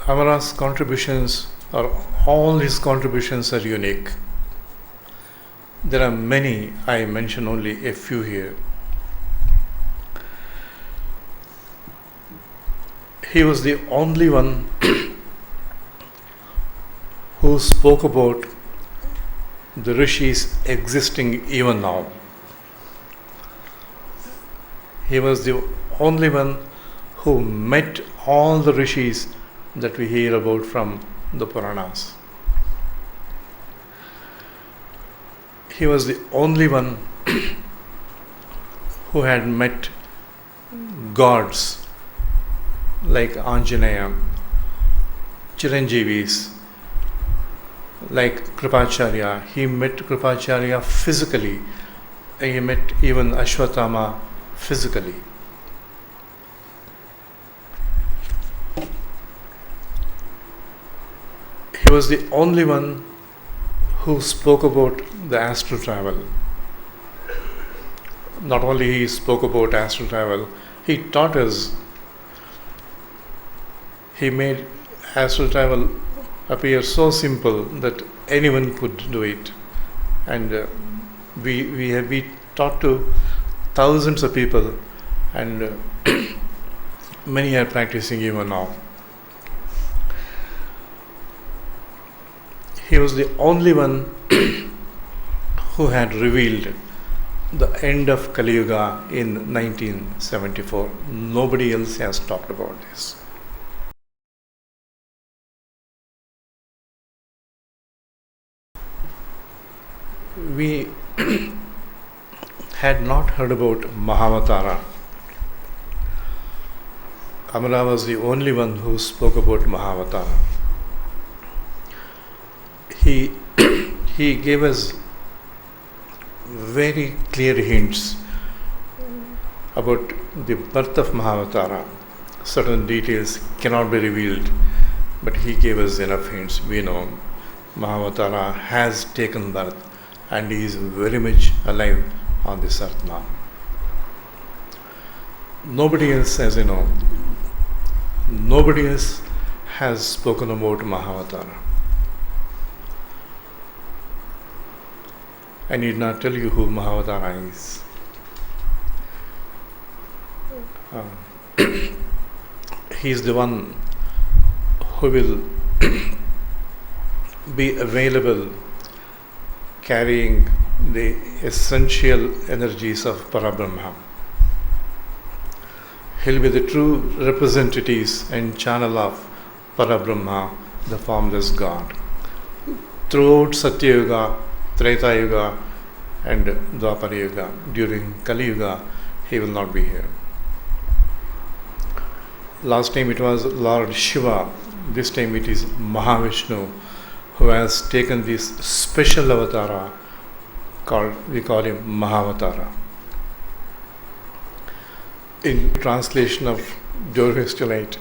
Amara's contributions, or all his contributions, are unique. There are many, I mention only a few here. He was the only one who spoke about the rishis existing even now. He was the only one who met all the rishis that we hear about from the Puranas. He was the only one who had met gods like Anjaneya, Chiranjeevis, like Kripacharya. He met Kripacharya physically. He met even Ashwatthama physically. He was the only one who spoke about the astral travel. Not only he spoke about astral travel, he taught us. He made astral travel appear so simple that anyone could do it. And we taught to thousands of people, and many are practicing even now. He was the only one who had revealed the end of Kali Yuga in 1974. Nobody else has talked about this. We had not heard about Mahavatara. Amara was the only one who spoke about Mahavatara. He gave us very clear hints about the birth of Mahavatara. Certain details cannot be revealed, but he gave us enough hints. We know Mahavatara has taken birth and he is very much alive on this earth now. Nobody else, as you know, nobody else has spoken about Mahavatara. I need not tell you who Mahavatara is. He is the one who will be available carrying the essential energies of Parabrahma. He'll be the true representatives and channel of Parabrahma, the formless God. Throughout Satya Yuga, Treta Yuga and Dwapara Yuga, during Kali Yuga, he will not be here. Last time it was Lord Shiva, this time it is Mahavishnu who has taken this special avatara we call him Mahavatara. In translation of Dorvestelite,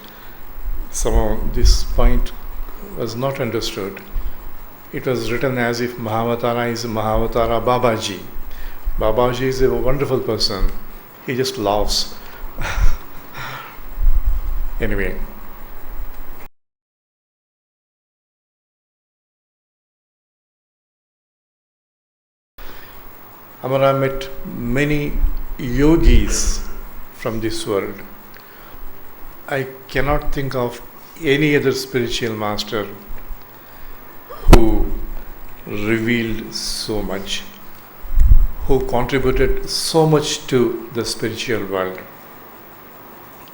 somehow this point was not understood. It was written as if Mahavatara is Mahavatara Babaji. Babaji is a wonderful person. He just laughs. Anyway. Amara met many yogis from this world. I cannot think of any other spiritual master who revealed so much, who contributed so much to the spiritual world,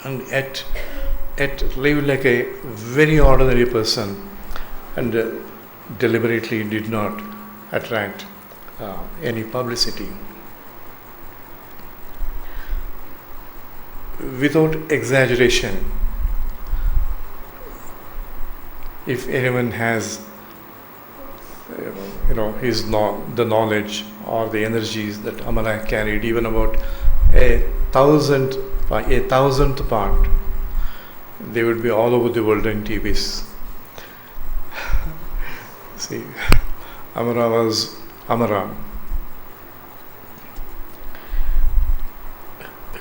and yet lived like a very ordinary person and deliberately did not attract any publicity. Without exaggeration, if anyone has the knowledge or the energies that Amara carried, even about a thousandth part, they would be all over the world in TVs. See, Amara was Amara.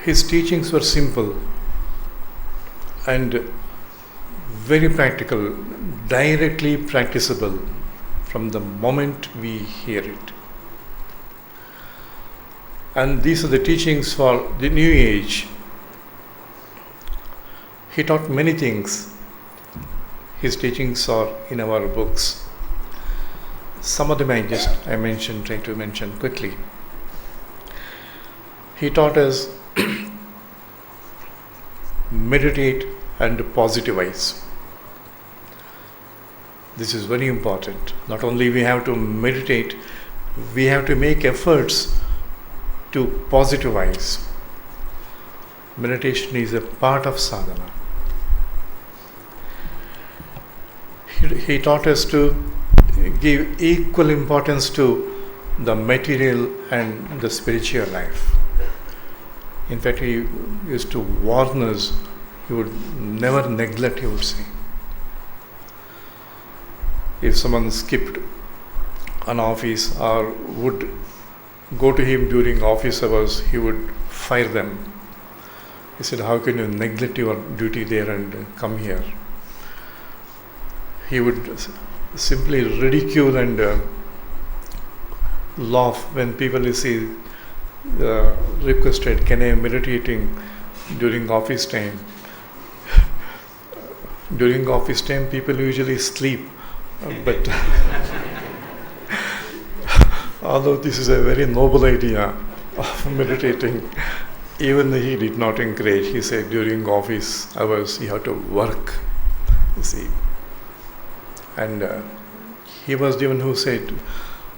His teachings were simple and very practical, directly practicable from the moment we hear it. And these are the teachings for the new age. He taught many things. His teachings are in our books. Some of them try to mention quickly. He taught us meditate and positivize. This is very important. Not only we have to meditate, we have to make efforts to positivize. Meditation is a part of sadhana. He taught us to give equal importance to the material and the spiritual life. In fact, he used to warn us, he would never neglect, he would say. If someone skipped an office or would go to him during office hours, he would fire them. He said, how can you neglect your duty there and come here? He would simply ridicule and laugh when people requested, can I meditating during office time? During office time, people usually sleep, but although this is a very noble idea of meditating, even he did not encourage. He said during office hours you have to work, you see. And he was the one who said,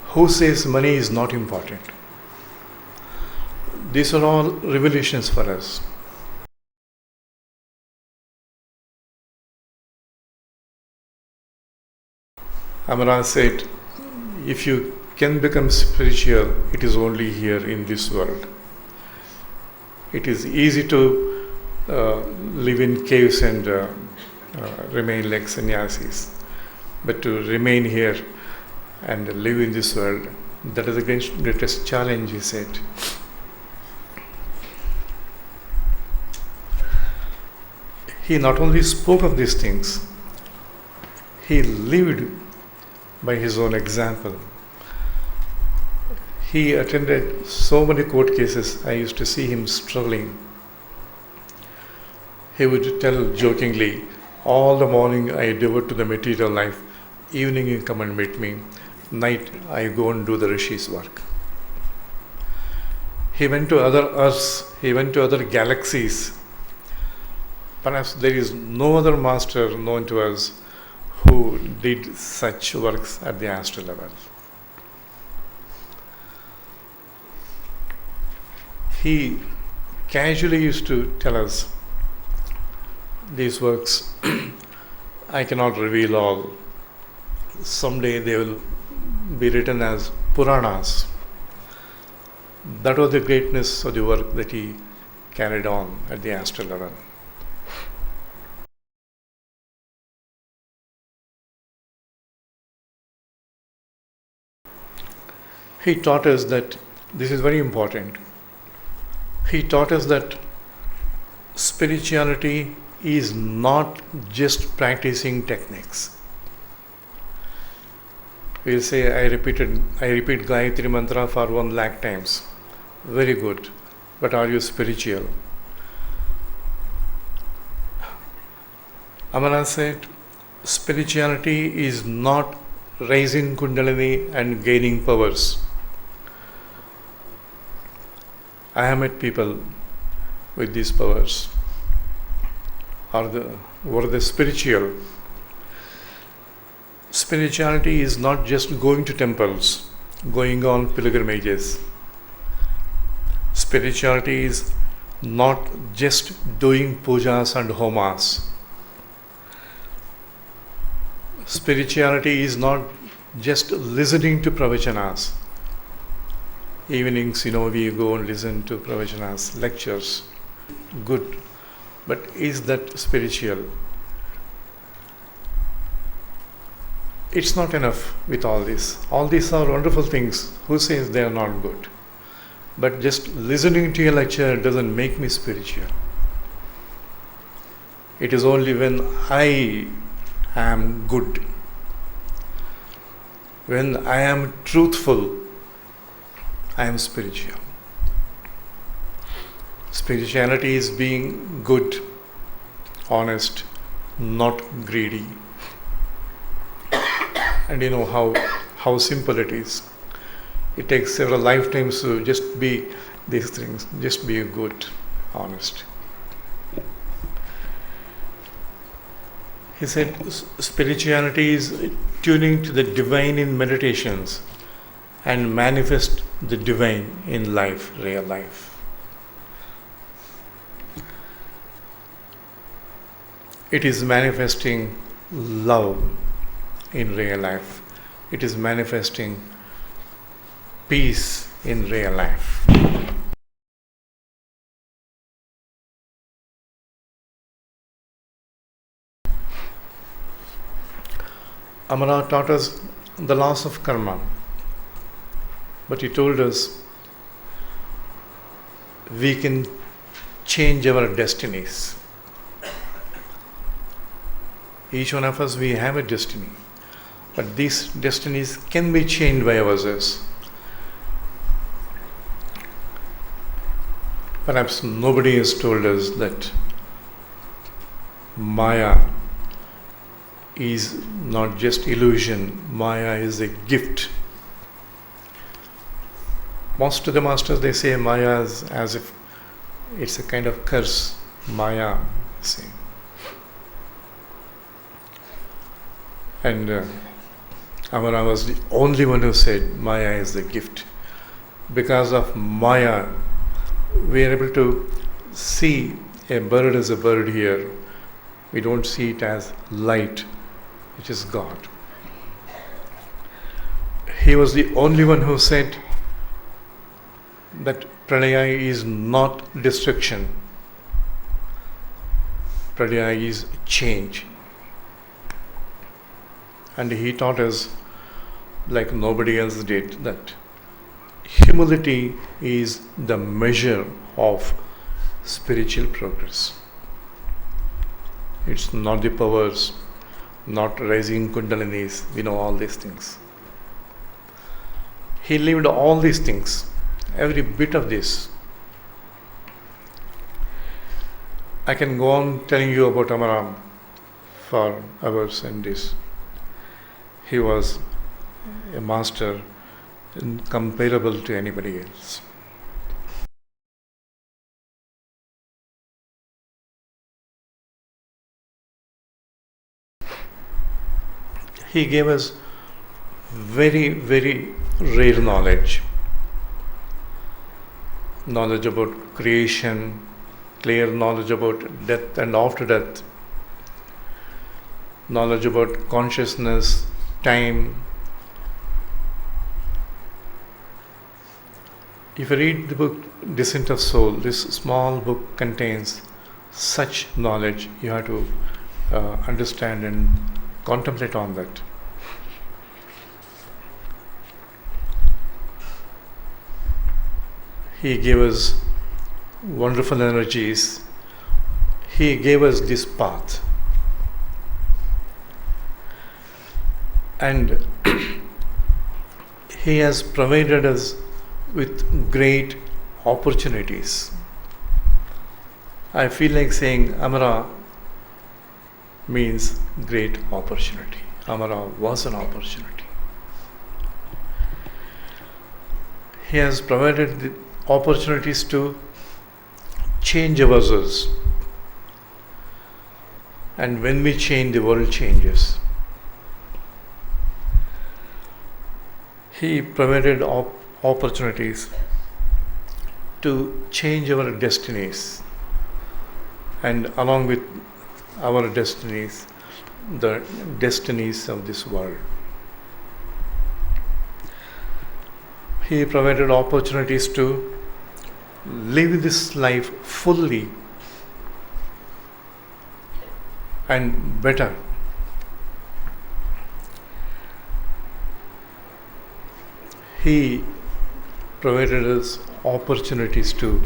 who says money is not important? These are all revelations for us. Amara said, if you can become spiritual, it is only here in this world. It is easy to live in caves and remain like sannyasis. But to remain here and live in this world, that is the greatest challenge, he said. He not only spoke of these things, he lived by his own example. He attended so many court cases, I used to see him struggling. He would tell jokingly, all the morning I devote to the material life, evening you come and meet me, night I go and do the Rishi's work. He went to other earths, he went to other galaxies. Perhaps there is no other master known to us who did such works at the astral level. He casually used to tell us, these works I cannot reveal all. Someday they will be written as Puranas. That was the greatness of the work that he carried on at the astral level. He taught us that, this is very important, he taught us that spirituality is not just practicing techniques. We'll say, I repeat Gayatri Mantra for 1 lakh times. Very good. But are you spiritual? Amara said, spirituality is not raising Kundalini and gaining powers. I have met people with these powers. Were they spiritual? Spirituality is not just going to temples, going on pilgrimages. Spirituality is not just doing pujas and homas. Spirituality is not just listening to pravachanas. Evenings, we go and listen to pravachanas, lectures. Good. But is that spiritual? It's not enough with all this. All these are wonderful things. Who says they are not good? But just listening to a lecture doesn't make me spiritual. It is only when I am good, when I am truthful, I am spiritual. Spirituality is being good, honest, not greedy. And you know how simple it is. It takes several lifetimes to just be these things, just be good, honest. He said spirituality is tuning to the divine in meditations and manifest the divine in life, real life. It is manifesting love in real life. It is manifesting peace in real life. Amara taught us the laws of karma, but he told us we can change our destinies. Each one of us, we have a destiny, but these destinies can be changed by ourselves. Perhaps nobody has told us that Maya is not just illusion, Maya is a gift. Most of the masters, they say Maya is as if it's a kind of curse. Maya, say. And Amara was the only one who said Maya is the gift. Because of Maya, we are able to see a bird as a bird here. We don't see it as light, which is God. He was the only one who said that Pranaya is not destruction. Pranaya is change. And he taught us, like nobody else did, that humility is the measure of spiritual progress. It's not the powers, not raising kundalinis, we know all these things. He lived all these things, every bit of this. I can go on telling you about Amara for hours and this. He was a master incomparable to anybody else. He gave us very, very rare knowledge. Knowledge about creation, clear knowledge about death and after death, knowledge about consciousness, time. If you read the book Descent of Soul, this small book contains such knowledge. You have to understand and contemplate on that. He gave us wonderful energies. He gave us this path. And He has provided us with great opportunities. I feel like saying Amara means great opportunity. Amara was an opportunity. He has provided the opportunities to change ourselves. And when we change, the world changes. He provided opportunities to change our destinies, and along with our destinies, the destinies of this world. He provided opportunities to live this life fully and better. He provided us opportunities to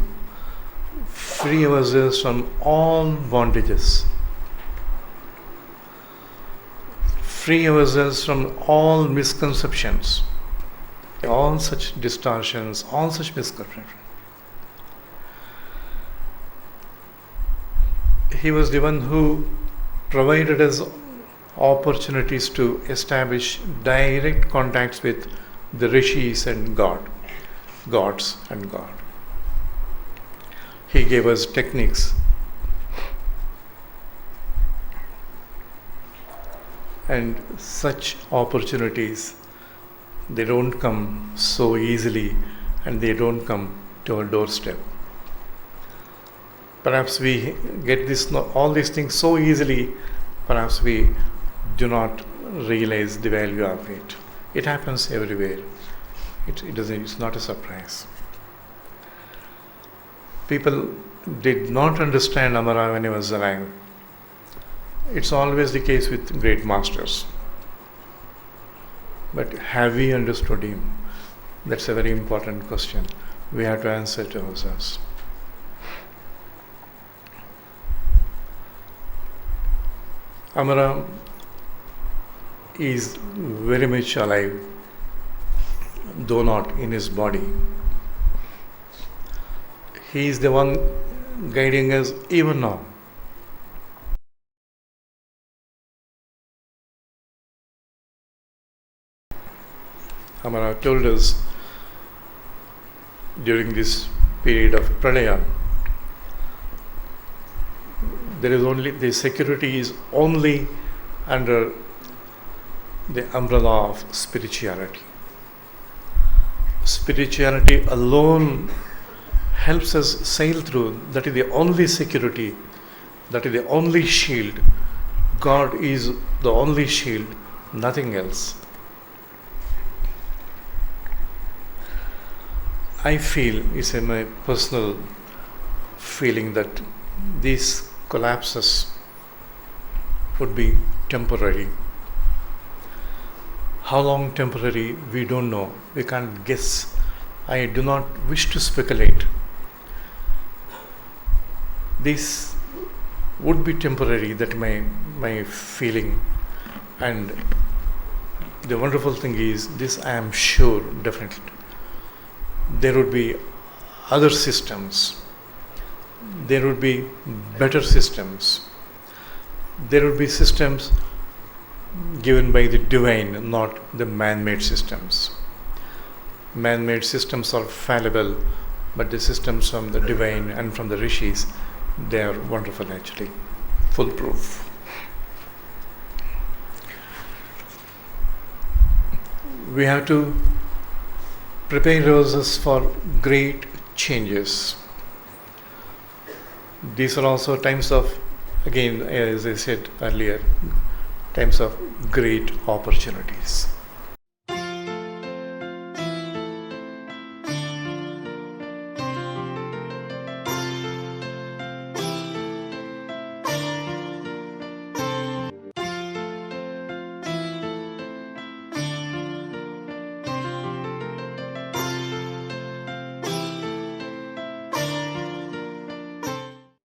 free ourselves from all bondages, free ourselves from all misconceptions, all such distortions, all such misconceptions. He was the one who provided us opportunities to establish direct contacts with the rishis and gods and God. He gave us techniques. And such opportunities, they don't come so easily, and they don't come to our doorstep. Perhaps we get all these things so easily, perhaps we do not realize the value of it. It happens everywhere. It's not a surprise. People did not understand Amara when he was alive. It's always the case with great masters. But have we understood him? That's a very important question. We have to answer to ourselves. Amara is very much alive, though not in his body. He is the one guiding us even now. Amara told us during this period of Pralaya, the security is only under the umbrella of spirituality. Spirituality alone helps us sail through. That is the only security, that is the only shield. God is the only shield, nothing else. I feel, it's my personal feeling, that these collapses would be temporary. How long temporary, we don't know. We can't guess. I do not wish to speculate. This would be temporary, that my feeling. And the wonderful thing is, this I am sure, definitely, there would be other systems. There would be better systems. There would be systems given by the divine, not the man-made systems. Man-made systems are fallible, but the systems from the divine and from the rishis, they are wonderful actually, foolproof. We have to prepare ourselves for great changes. These are also times of, again, as I said earlier, times of great opportunities.